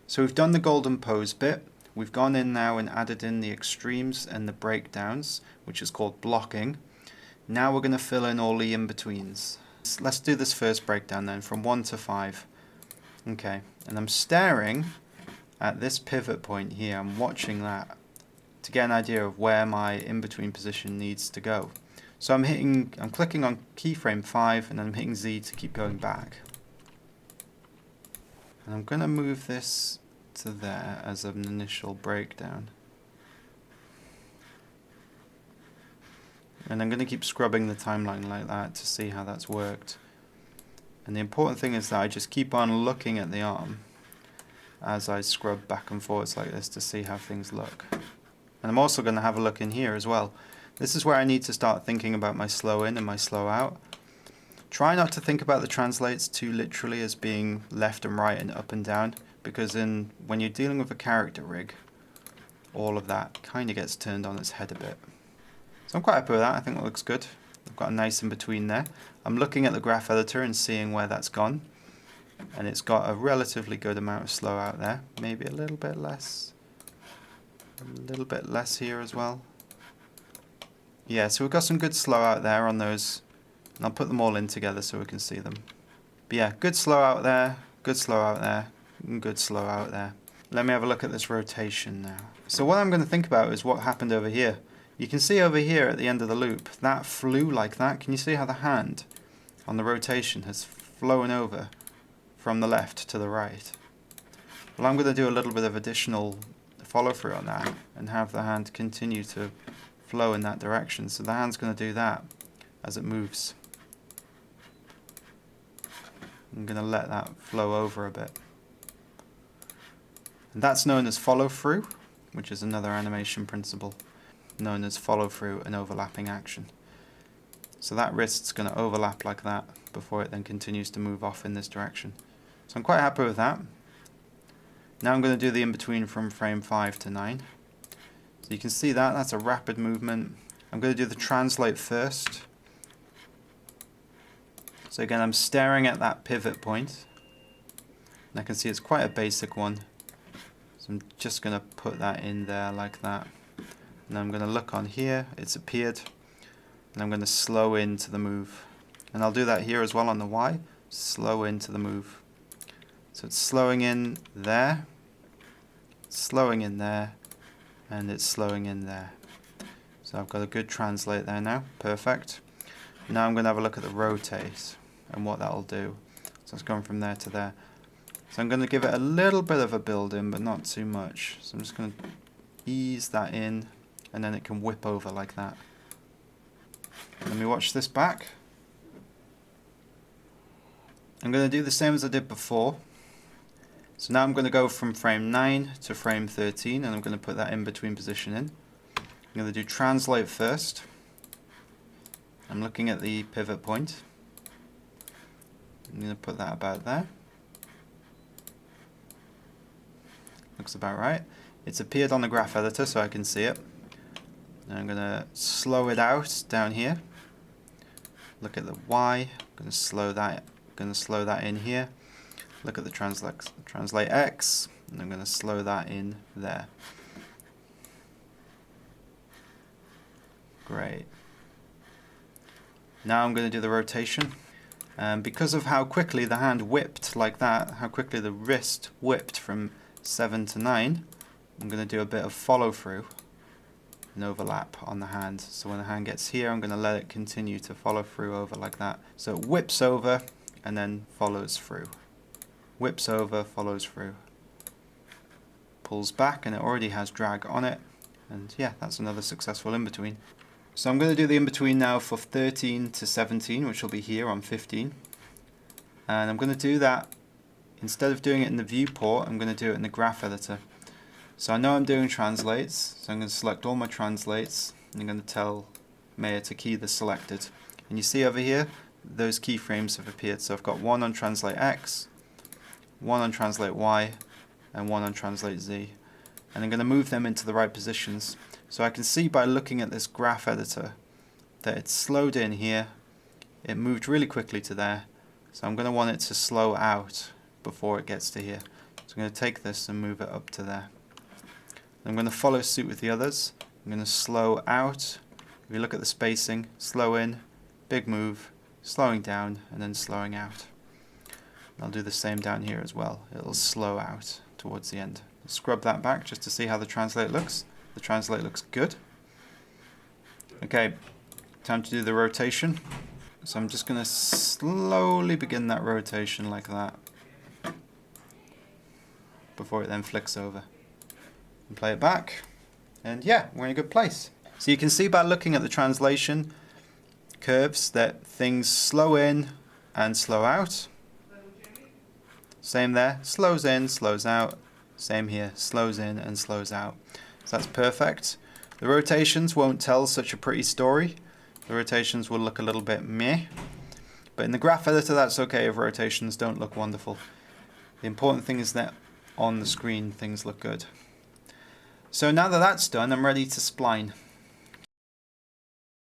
So we've done the golden pose bit. We've gone in now and added in the extremes and the breakdowns, which is called blocking. Now we're going to fill in all the in-betweens. Let's do this first breakdown then, from 1 to 5. Okay, and I'm staring at this pivot point here. I'm watching that to get an idea of where my in-between position needs to go. So I'm clicking on keyframe 5 and I'm hitting Z to keep going back. And I'm going to move this to there as an initial breakdown. And I'm going to keep scrubbing the timeline like that to see how that's worked. And the important thing is that I just keep on looking at the arm as I scrub back and forwards like this to see how things look. And I'm also going to have a look in here as well. This is where I need to start thinking about my slow in and my slow out. Try not to think about the translates too literally as being left and right and up and down, because when you're dealing with a character rig, all of that kind of gets turned on its head a bit. So I'm quite happy with that. I think that looks good. I've got a nice in between there. I'm looking at the graph editor and seeing where that's gone, and it's got a relatively good amount of slow out there. Maybe a little bit less. A little bit less here as well. Yeah, so we've got some good slow out there on those. And I'll put them all in together so we can see them. But yeah, good slow out there, good slow out there, and good slow out there. Let me have a look at this rotation now. So what I'm going to think about is what happened over here. You can see over here at the end of the loop, that flew like that. Can you see how the hand on the rotation has flown over from the left to the right? Well, I'm going to do a little bit of additional follow through on that and have the hand continue to flow in that direction. So the hand's going to do that as it moves. I'm going to let that flow over a bit. And that's known as follow through, which is another animation principle known as follow through and overlapping action. So that wrist's going to overlap like that before it then continues to move off in this direction. So I'm quite happy with that. Now I'm going to do the in-between from frame 5 to 9. So you can see that, that's a rapid movement. I'm going to do the translate first. So again, I'm staring at that pivot point, and I can see it's quite a basic one. So I'm just going to put that in there like that. And I'm going to look on here, it's appeared, and I'm going to slow into the move. And I'll do that here as well on the Y, slow into the move. So it's slowing in there, slowing in there, and it's slowing in there. So I've got a good translate there now, perfect. Now I'm going to have a look at the rotate and what that'll do. So it's going from there to there. So I'm going to give it a little bit of a build in, but not too much. So I'm just going to ease that in, and then it can whip over like that. Let me watch this back. I'm going to do the same as I did before. So now I'm going to go from frame 9 to frame 13, and I'm going to put that in between position in. I'm going to do translate first. I'm looking at the pivot point. I'm going to put that about there. Looks about right. It's appeared on the graph editor so I can see it. And I'm going to slow it out down here. Look at the Y. I'm going to slow that in here. Look at the translate X, and I'm going to slow that in there. Great. Now I'm going to do the rotation. Because of how quickly the hand whipped like that, how quickly the wrist whipped from 7 to 9, I'm going to do a bit of follow through and overlap on the hand. So when the hand gets here, I'm going to let it continue to follow through over like that. So it whips over and then follows through. Whips over, follows through. Pulls back, and it already has drag on it. And yeah, that's another successful in-between. So I'm going to do the in-between now for 13 to 17, which will be here on 15. And I'm going to do that, instead of doing it in the viewport, I'm going to do it in the graph editor. So I know I'm doing translates, so I'm going to select all my translates, and I'm going to tell Maya to key the selected. And you see over here, those keyframes have appeared. So I've got one on translate X, one on translate Y, and one on translate Z. And I'm going to move them into the right positions. So I can see by looking at this graph editor that it's slowed in here, it moved really quickly to there, so I'm going to want it to slow out before it gets to here. So I'm going to take this and move it up to there. I'm going to follow suit with the others. I'm going to slow out. If you look at the spacing, slow in, big move, slowing down, and then slowing out. I'll do the same down here as well. It'll slow out towards the end. Scrub that back just to see how the translate looks. The translate looks good. Okay, time to do the rotation. So I'm just going to slowly begin that rotation like that before it then flicks over. And play it back. And yeah, we're in a good place. So you can see by looking at the translation curves that things slow in and slow out. Same there, slows in, slows out. Same here, slows in and slows out. So that's perfect. The rotations won't tell such a pretty story. The rotations will look a little bit meh. But in the graph editor, that's okay if rotations don't look wonderful. The important thing is that on the screen things look good. So now that that's done, I'm ready to spline.